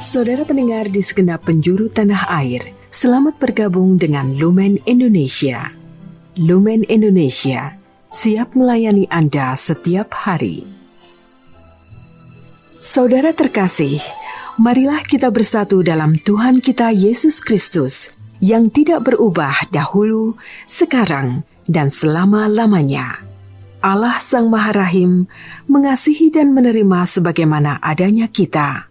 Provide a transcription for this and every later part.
Saudara pendengar di segenap penjuru tanah air, selamat bergabung dengan Lumen Indonesia. Lumen Indonesia siap melayani Anda setiap hari. Saudara terkasih, marilah kita bersatu dalam Tuhan kita Yesus Kristus yang tidak berubah dahulu, sekarang, dan selama-lamanya. Allah Sang Maha Rahim mengasihi dan menerima sebagaimana adanya kita.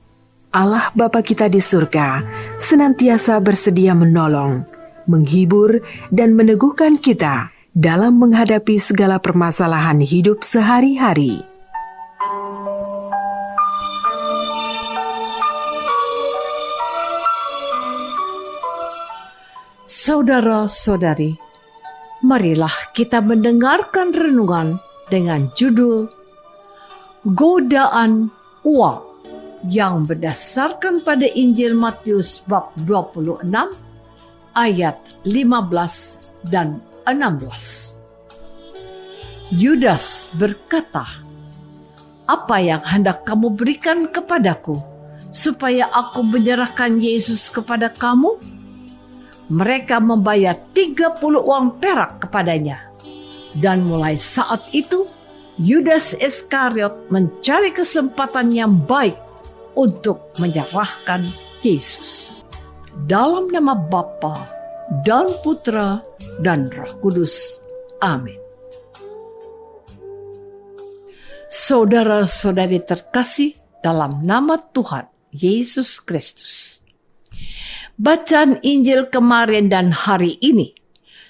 Allah Bapa kita di surga senantiasa bersedia menolong, menghibur, dan meneguhkan kita dalam menghadapi segala permasalahan hidup sehari-hari. Saudara-saudari, marilah kita mendengarkan renungan dengan judul Godaan Uang, yang berdasarkan pada Injil Matius bab 26 ayat 15 dan 16. Yudas berkata, "Apa yang hendak kamu berikan kepadaku, supaya aku menyerahkan Yesus kepada kamu?" Mereka membayar 30 uang perak kepadanya. Dan mulai saat itu, Yudas Iskariot mencari kesempatan yang baik untuk menyerahkan Yesus. Dalam nama Bapa dan Putra dan Roh Kudus. Amin. Saudara-saudari terkasih dalam nama Tuhan Yesus Kristus. Bacaan Injil kemarin dan hari ini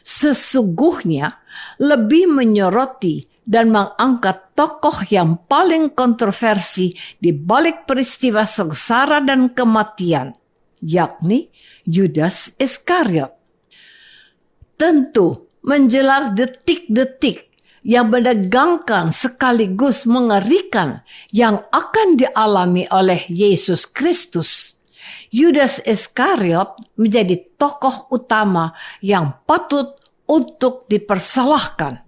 sesungguhnya lebih menyoroti dan mengangkat tokoh yang paling kontroversi di balik peristiwa sengsara dan kematian, yakni Yudas Iskariot. Tentu menjelar detik-detik yang menegangkan sekaligus mengerikan yang akan dialami oleh Yesus Kristus. Yudas Iskariot menjadi tokoh utama yang patut untuk dipersalahkan.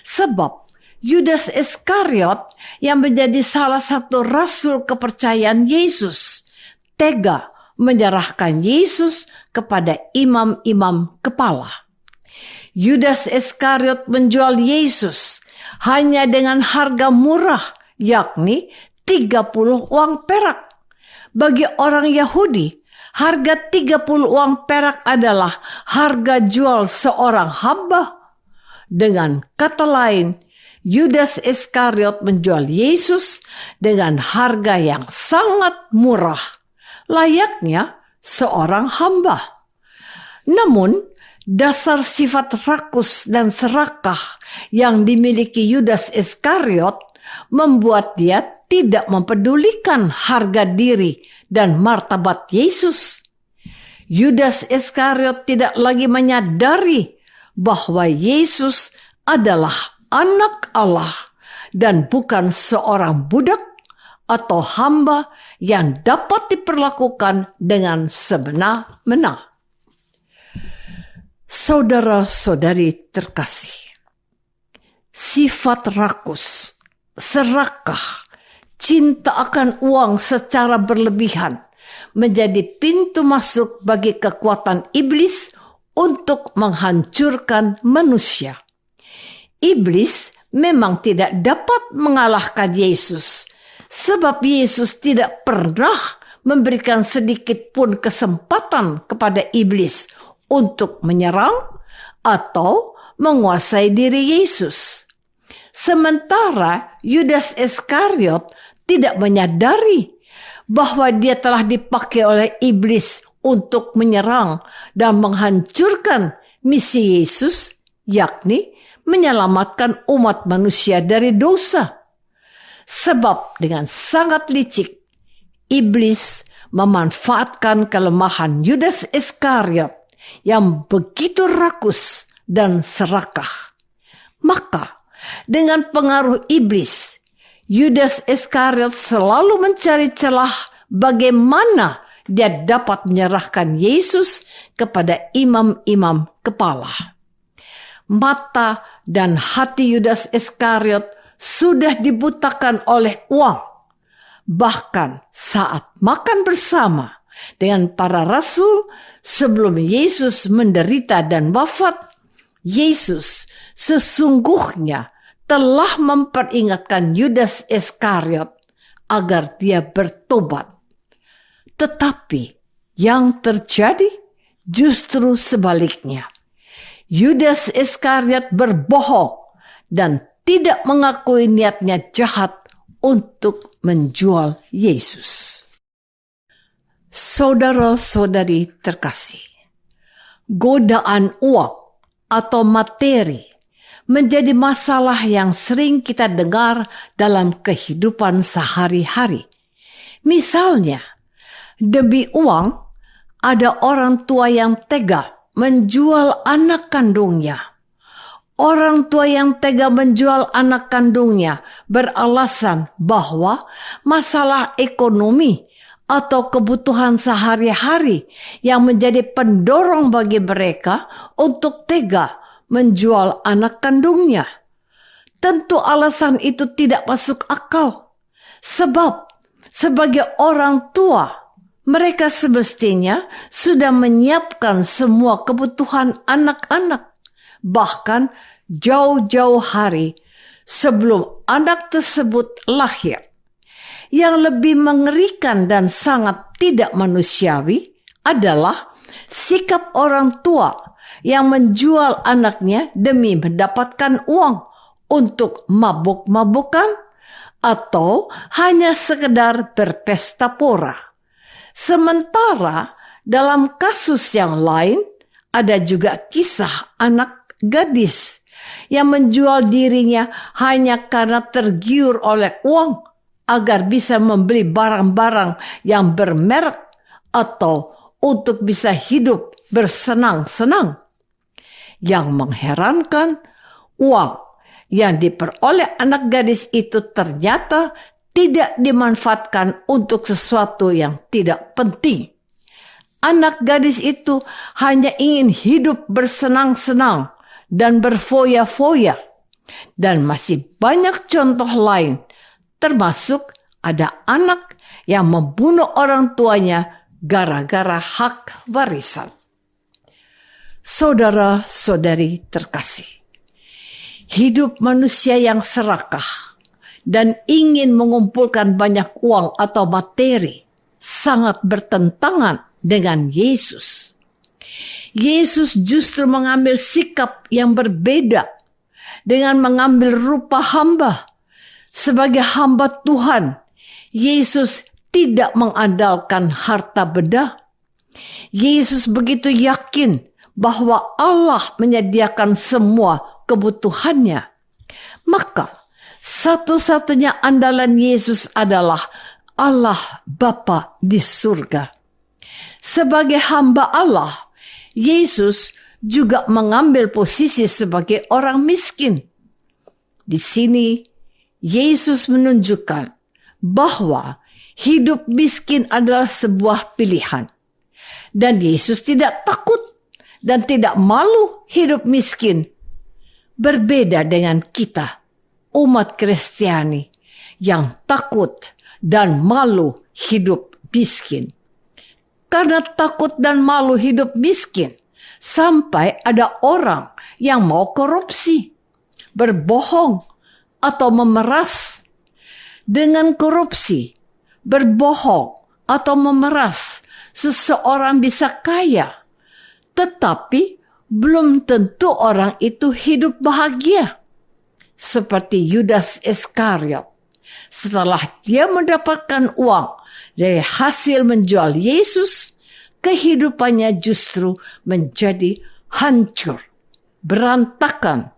Sebab Yudas Iskariot yang menjadi salah satu rasul kepercayaan Yesus tega menyerahkan Yesus kepada imam-imam kepala. Yudas Iskariot menjual Yesus hanya dengan harga murah, yakni 30 uang perak. Bagi orang Yahudi, harga 30 uang perak adalah harga jual seorang hamba. Dengan kata lain, Yudas Iskariot menjual Yesus dengan harga yang sangat murah, layaknya seorang hamba. Namun, dasar sifat rakus dan serakah yang dimiliki Yudas Iskariot membuat dia tidak mempedulikan harga diri dan martabat Yesus. Yudas Iskariot tidak lagi menyadari bahwa Yesus adalah Anak Allah dan bukan seorang budak atau hamba yang dapat diperlakukan dengan semena-mena. Saudara-saudari terkasih, sifat rakus, serakah, cinta akan uang secara berlebihan menjadi pintu masuk bagi kekuatan iblis untuk menghancurkan manusia. Iblis memang tidak dapat mengalahkan Yesus, sebab Yesus tidak pernah memberikan sedikit pun kesempatan kepada iblis untuk menyerang atau menguasai diri Yesus. Sementara Yudas Iskariot tidak menyadari bahwa dia telah dipakai oleh iblis untuk menyerang dan menghancurkan misi Yesus, yakni menyelamatkan umat manusia dari dosa. Sebab dengan sangat licik, iblis memanfaatkan kelemahan Yudas Iskariot yang begitu rakus dan serakah. Maka, dengan pengaruh iblis, Yudas Iskariot selalu mencari celah bagaimana dia dapat menyerahkan Yesus kepada imam-imam kepala. Mata dan hati Yudas Iskariot sudah dibutakan oleh uang. Bahkan saat makan bersama dengan para rasul sebelum Yesus menderita dan wafat, Yesus sesungguhnya telah memperingatkan Yudas Iskariot agar dia bertobat. Tetapi yang terjadi justru sebaliknya. Yudas Iskariot berbohong dan tidak mengakui niatnya jahat untuk menjual Yesus. Saudara-saudari terkasih, godaan uang atau materi menjadi masalah yang sering kita dengar dalam kehidupan sehari-hari. Misalnya, demi uang, ada orang tua yang tega menjual anak kandungnya. Orang tua yang tega menjual anak kandungnya beralasan bahwa masalah ekonomi atau kebutuhan sehari-hari yang menjadi pendorong bagi mereka untuk tega menjual anak kandungnya. Tentu alasan itu tidak masuk akal. Sebab sebagai orang tua, mereka semestinya sudah menyiapkan semua kebutuhan anak-anak. Bahkan jauh-jauh hari sebelum anak tersebut lahir. Yang lebih mengerikan dan sangat tidak manusiawi adalah sikap orang tua yang menjual anaknya demi mendapatkan uang untuk mabuk-mabukan atau hanya sekedar berpesta pora. Sementara dalam kasus yang lain ada juga kisah anak gadis yang menjual dirinya hanya karena tergiur oleh uang agar bisa membeli barang-barang yang bermerek atau untuk bisa hidup bersenang-senang. Yang mengherankan, uang yang diperoleh anak gadis itu ternyata tidak dimanfaatkan untuk sesuatu yang tidak penting. Anak gadis itu hanya ingin hidup bersenang-senang dan berfoya-foya. Dan masih banyak contoh lain, termasuk ada anak yang membunuh orang tuanya gara-gara hak warisan. Saudara-saudari terkasih, hidup manusia yang serakah dan ingin mengumpulkan banyak uang atau materi sangat bertentangan dengan Yesus. Yesus justru mengambil sikap yang berbeda dengan mengambil rupa hamba. Sebagai hamba Tuhan, Yesus tidak mengandalkan harta benda. Yesus begitu yakin bahwa Allah menyediakan semua kebutuhannya. Maka satu-satunya andalan Yesus adalah Allah Bapa di surga. Sebagai hamba Allah, Yesus juga mengambil posisi sebagai orang miskin. Di sini, Yesus menunjukkan bahwa hidup miskin adalah sebuah pilihan. Dan Yesus tidak takut dan tidak malu hidup miskin. Berbeda dengan kita, umat Kristiani, yang takut dan malu hidup miskin. Karena takut dan malu hidup miskin, sampai ada orang yang mau korupsi, berbohong, atau memeras. Dengan korupsi, berbohong, atau memeras, seseorang bisa kaya. Tetapi belum tentu orang itu hidup bahagia. Seperti Yudas Iskariot. Setelah dia mendapatkan uang dari hasil menjual Yesus, kehidupannya justru menjadi hancur, berantakan,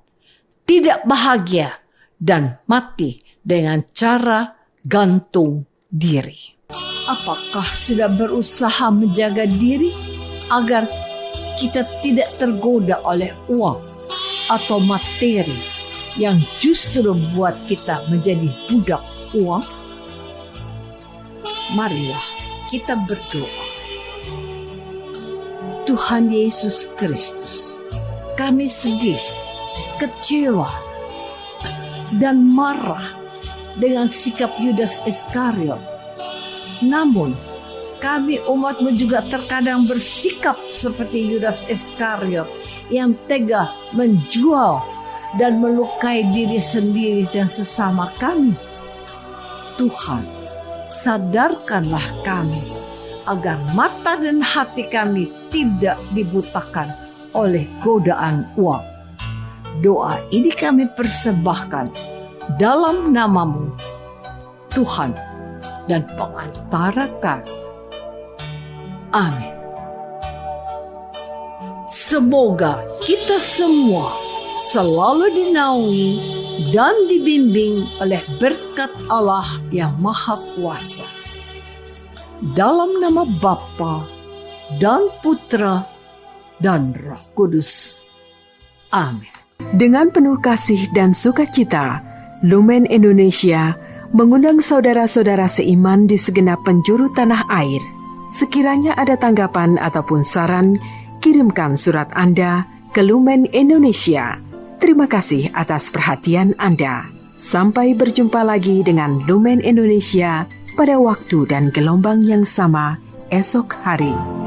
tidak bahagia, dan mati dengan cara gantung diri. Apakah sudah berusaha menjaga diri agar kita tidak tergoda oleh uang atau materi yang justru membuat kita menjadi budak uang? Marilah kita berdoa. Tuhan Yesus Kristus, kami sedih, kecewa, dan marah dengan sikap Yudas Iskariot Namun, kami umat-Mu juga terkadang bersikap seperti Yudas Iskariot yang tega menjual dan melukai diri sendiri dan sesama kami. Tuhan, sadarkanlah kami agar mata dan hati kami tidak dibutakan oleh godaan uang. Doa ini kami persembahkan dalam nama-Mu, Tuhan dan pengantara kami. Amin. Semoga kita semua selalu dinaungi dan dibimbing oleh berkat Allah yang Maha Kuasa. Dalam nama Bapa dan Putra dan Roh Kudus. Amin. Dengan penuh kasih dan sukacita, Lumen Indonesia mengundang saudara-saudara seiman di segenap penjuru tanah air. Sekiranya ada tanggapan ataupun saran, kirimkan surat Anda ke Lumen Indonesia. Terima kasih atas perhatian Anda. Sampai berjumpa lagi dengan Lumen Indonesia pada waktu dan gelombang yang sama esok hari.